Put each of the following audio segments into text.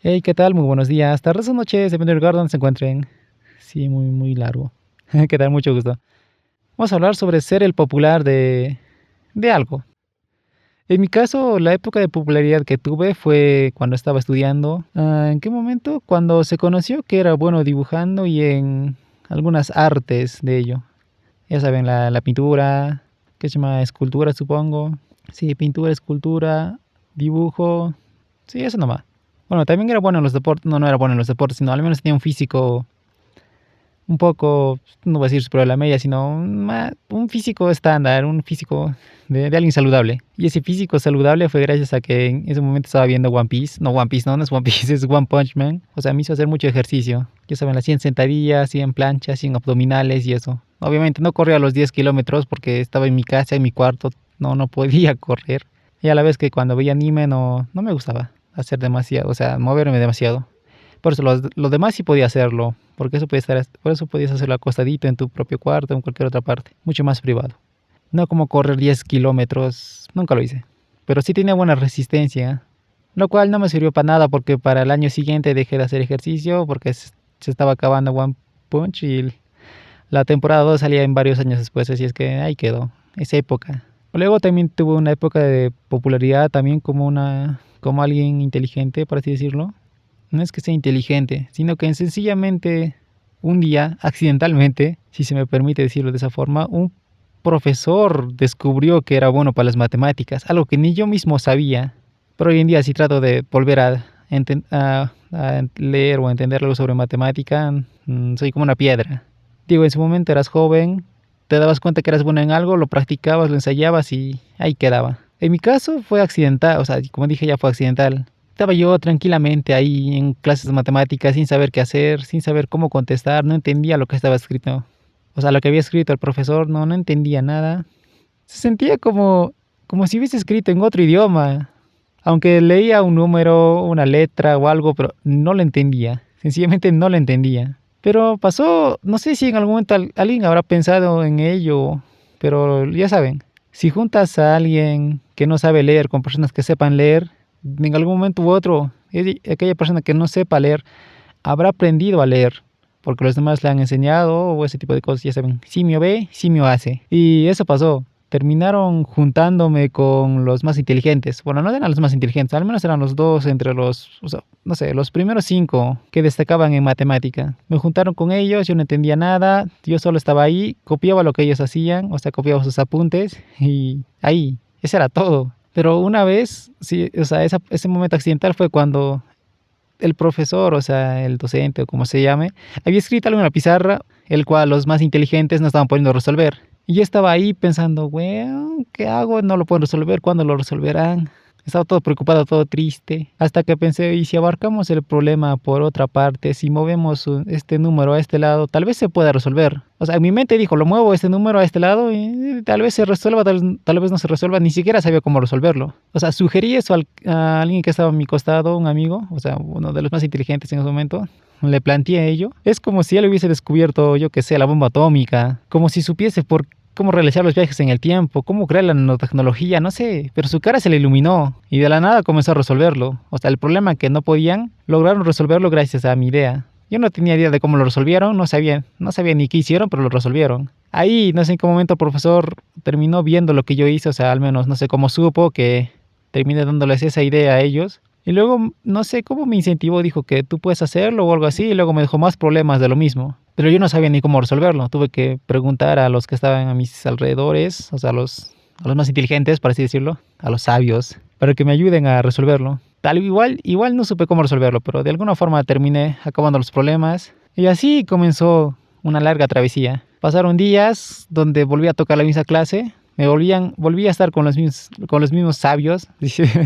Hey, ¿qué tal? Muy buenos días, tardes o noches, depende del lugar donde se encuentren. Sí, muy, muy largo. ¿Qué tal? Mucho gusto. Vamos a hablar sobre ser el popular de algo. En mi caso, la época de popularidad que tuve fue cuando estaba estudiando. ¿En qué momento? Cuando se conoció que era bueno dibujando y en algunas artes de ello. Ya saben, la pintura, que se llama escultura, supongo. Sí, pintura, escultura, dibujo. Sí, eso nomás. Bueno, también era bueno en los deportes, no, no era bueno en los deportes, sino al menos tenía un físico un poco, no voy a decir superior a la media, sino un físico estándar, un físico de alguien saludable. Y ese físico saludable fue gracias a que en ese momento estaba viendo One Piece. No, One Piece, no, no es One Piece, es One Punch Man. O sea, me hizo hacer mucho ejercicio. Ya saben, las 100 sentadillas, 100 planchas, 100 abdominales y eso. Obviamente no corría a los 10 kilómetros porque estaba en mi casa, en mi cuarto, no podía correr. Y a la vez que cuando veía anime no me gustaba hacer demasiado, o sea, moverme demasiado. Por eso lo demás sí podía hacerlo, porque eso podía estar, por eso podías hacerlo acostadito en tu propio cuarto o en cualquier otra parte, mucho más privado. No como correr 10 kilómetros, nunca lo hice. Pero sí tenía buena resistencia, lo cual no me sirvió para nada porque para el año siguiente dejé de hacer ejercicio porque se estaba acabando One Punch y la temporada 2 salía en varios años después, así es que ahí quedó, esa época. Luego también tuve una época de popularidad también como alguien inteligente, por así decirlo. No es que sea inteligente, sino que sencillamente un día, accidentalmente, si se me permite decirlo de esa forma, un profesor descubrió que era bueno para las matemáticas, algo que ni yo mismo sabía. Pero hoy en día si trato de volver a leer o entender algo sobre matemática, soy como una piedra. Digo, en su momento eras joven, te dabas cuenta que eras bueno en algo, lo practicabas, lo ensayabas y ahí quedaba. En mi caso fue accidental, o sea, como dije ya fue accidental. Estaba yo tranquilamente ahí en clases de matemáticas sin saber qué hacer, sin saber cómo contestar, no entendía lo que estaba escrito. O sea, lo que había escrito el profesor, no entendía nada. Se sentía como si hubiese escrito en otro idioma. Aunque leía un número, una letra o algo, pero no lo entendía. Sencillamente no lo entendía. Pero pasó, no sé si en algún momento alguien habrá pensado en ello, pero ya saben, si juntas a alguien que no sabe leer con personas que sepan leer, en algún momento u otro, aquella persona que no sepa leer habrá aprendido a leer, porque los demás le han enseñado o ese tipo de cosas, ya saben, simio ve, simio hace. Y eso pasó. Terminaron juntándome con los más inteligentes. Bueno, no eran los más inteligentes, al menos eran los dos entre los, o sea, no sé, los primeros cinco que destacaban en matemática. Me juntaron con ellos, yo no entendía nada, yo solo estaba ahí, copiaba lo que ellos hacían, o sea, copiaba sus apuntes y ahí, eso era todo. Pero una vez, sí, o sea, ese momento accidental fue cuando el profesor, o sea, el docente o como se llame, había escrito algo en la pizarra, el cual los más inteligentes no estaban poniendo a resolver. Y yo estaba ahí pensando, weón, ¿qué hago? No lo puedo resolver, ¿cuándo lo resolverán? Estaba todo preocupado, todo triste, hasta que pensé, ¿y si abarcamos el problema por otra parte, si movemos este número a este lado, tal vez se pueda resolver? O sea, en mi mente dijo, lo muevo este número a este lado y tal vez se resuelva, tal vez no se resuelva, ni siquiera sabía cómo resolverlo. O sea, sugerí eso a alguien que estaba a mi costado, un amigo, o sea, uno de los más inteligentes en ese momento. Le planteé ello. Es como si él hubiese descubierto, yo que sé, la bomba atómica, como si supiese por cómo realizar los viajes en el tiempo, cómo crear la nanotecnología, no sé, pero su cara se le iluminó y de la nada comenzó a resolverlo. O sea, el problema que no podían, lograron resolverlo gracias a mi idea. Yo no tenía idea de cómo lo resolvieron, no sabía ni qué hicieron, pero lo resolvieron. Ahí, no sé en qué momento el profesor terminó viendo lo que yo hice, o sea, al menos no sé cómo supo que terminé dándoles esa idea a ellos. Y luego, no sé cómo me incentivó, dijo que tú puedes hacerlo o algo así, y luego me dejó más problemas de lo mismo. Pero yo no sabía ni cómo resolverlo. Tuve que preguntar a los que estaban a mis alrededores, o sea, a los más inteligentes, por así decirlo, a los sabios, para que me ayuden a resolverlo. Igual no supe cómo resolverlo, pero de alguna forma terminé acabando los problemas. Y así comenzó una larga travesía. Pasaron días donde volví a tocar la misma clase, volví a estar con los mismos sabios,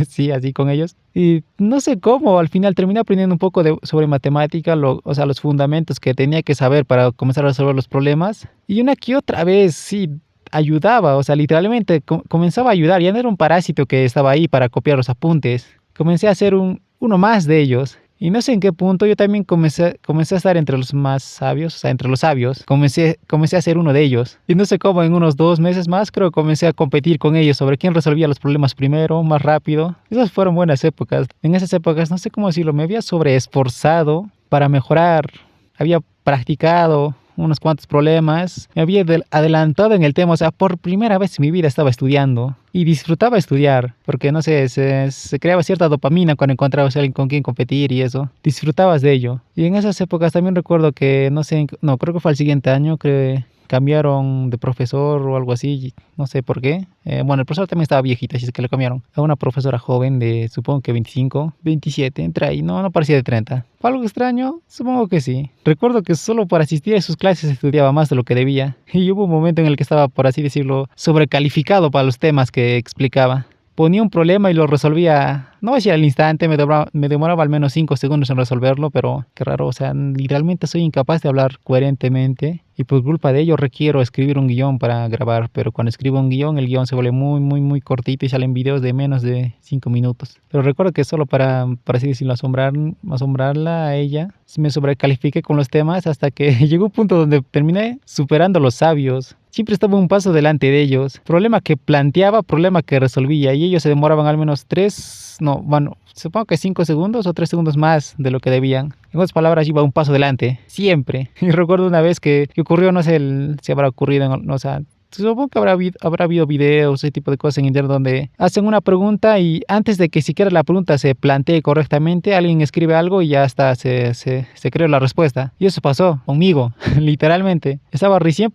sí, así con ellos. Y no sé cómo, al final terminé aprendiendo un poco sobre matemática, o sea, los fundamentos que tenía que saber para comenzar a resolver los problemas. Y una que otra vez, sí, ayudaba, o sea, literalmente comenzaba a ayudar. Ya no era un parásito que estaba ahí para copiar los apuntes. Comencé a ser uno más de ellos. Y no sé en qué punto yo también comencé a estar entre los más sabios, o sea, entre los sabios. Comencé a ser uno de ellos. Y no sé cómo, en unos 2 meses más, creo que comencé a competir con ellos sobre quién resolvía los problemas primero, más rápido. Esas fueron buenas épocas. En esas épocas, no sé cómo decirlo, me había sobreesforzado para mejorar. Había practicado unos cuantos problemas, me había adelantado en el tema, o sea, por primera vez en mi vida estaba estudiando y disfrutaba estudiar, porque no sé, se creaba cierta dopamina cuando encontrabas a alguien con quien competir y eso, disfrutabas de ello. Y en esas épocas también recuerdo que, no sé, no, creo que fue el siguiente año que cambiaron de profesor o algo así, no sé por qué. Bueno, el profesor también estaba viejito, así es que le cambiaron a una profesora joven de, supongo que 25, 27, entra ahí, no parecía de 30. ¿Fue algo extraño? Supongo que sí. Recuerdo que solo por asistir a sus clases estudiaba más de lo que debía, y hubo un momento en el que estaba, por así decirlo, sobrecalificado para los temas que explicaba. Ponía un problema y lo resolvía, no voy a decir al instante, me demoraba al menos 5 segundos en resolverlo, pero qué raro, o sea, literalmente soy incapaz de hablar coherentemente y por culpa de ello requiero escribir un guión para grabar, pero cuando escribo un guión, el guión se vuelve muy cortito y salen videos de menos de 5 minutos. Pero recuerdo que solo para así decirlo, asombrarla a ella, me sobrecalifiqué con los temas hasta que llegó un punto donde terminé superando a los sabios. Siempre estaba un paso delante de ellos. Problema que planteaba, problema que resolvía. Y ellos se demoraban al menos 3, no, bueno, supongo que 5 segundos o 3 segundos más de lo que debían. En otras palabras, iba un paso delante. Siempre. Y recuerdo una vez que ocurrió, no sé si habrá ocurrido, no, o sea, supongo que habrá habido videos, ese tipo de cosas en internet donde hacen una pregunta y antes de que siquiera la pregunta se plantee correctamente, alguien escribe algo y ya está, se creó la respuesta. Y eso pasó conmigo, literalmente. Estaba recién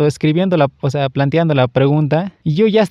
escribiendo o sea, planteando la pregunta y yo ya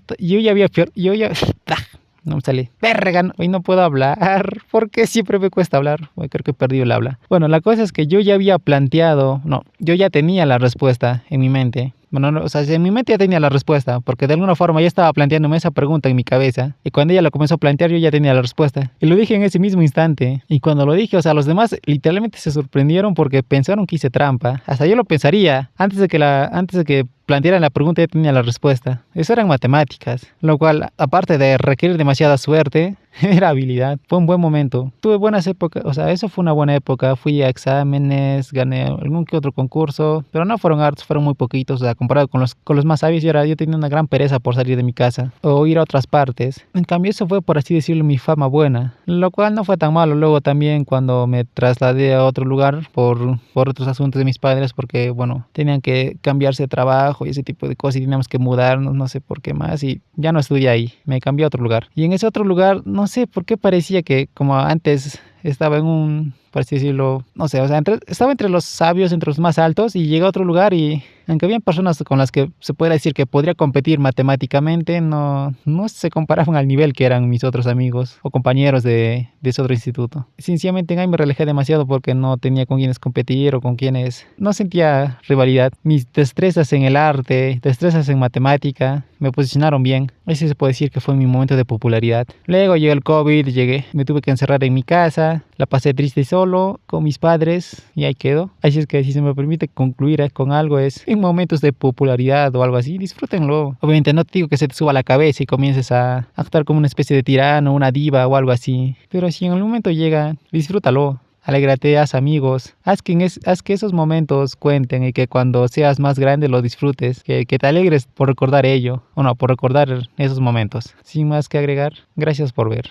no me sale. Verga, hoy no puedo hablar. ¿Por qué siempre me cuesta hablar? Hoy creo que he perdido el habla. Bueno, la cosa es que yo ya había planteado, no, yo ya tenía la respuesta en mi mente. Bueno, no, o sea, en mi mente ya tenía la respuesta, porque de alguna forma ya estaba planteándome esa pregunta en mi cabeza. Y cuando ella lo comenzó a plantear, yo ya tenía la respuesta. Y lo dije en ese mismo instante. Y cuando lo dije, o sea, los demás literalmente se sorprendieron porque pensaron que hice trampa. Hasta yo lo pensaría. Antes de que plantearan la pregunta, ya tenía la respuesta. Eso eran matemáticas. Lo cual, aparte de requerir demasiada suerte, era habilidad. Fue un buen momento. Tuve buenas épocas, o sea, eso fue una buena época. Fui a exámenes, gané algún que otro concurso, pero no fueron hartos, fueron muy poquitos. O sea, comparado con los más sabios, yo tenía una gran pereza por salir de mi casa o ir a otras partes. En cambio, eso fue, por así decirlo, mi fama buena, lo cual no fue tan malo. Luego también cuando me trasladé a otro lugar por otros asuntos de mis padres, porque, bueno, tenían que cambiarse de trabajo y ese tipo de cosas y teníamos que mudarnos, no sé por qué más, y ya no estudié ahí, me cambié a otro lugar. Y en ese otro lugar, no sé por qué parecía que como antes estaba en un, por así decirlo, no sé, o sea, estaba entre los sabios, entre los más altos, y llegué a otro lugar y aunque habían personas con las que se puede decir que podría competir matemáticamente, no se comparaban al nivel que eran mis otros amigos o compañeros de ese otro instituto. Sencillamente ahí me relajé demasiado porque no tenía con quienes competir o con quienes no sentía rivalidad. Mis destrezas en el arte, destrezas en matemática, me posicionaron bien. Ese se puede decir que fue mi momento de popularidad. Luego llegó el COVID, me tuve que encerrar en mi casa, la pasé triste y solo con mis padres y ahí quedó. Así es que si se me permite concluir con algo es, en momentos de popularidad o algo así, disfrútenlo. Obviamente no te digo que se te suba a la cabeza y comiences a actuar como una especie de tirano, una diva o algo así. Pero si en el momento llega, disfrútalo. Alégrate, haz amigos, haz que esos momentos cuenten y que cuando seas más grande lo disfrutes, que te alegres por recordar ello, o no, por recordar esos momentos. Sin más que agregar, gracias por ver.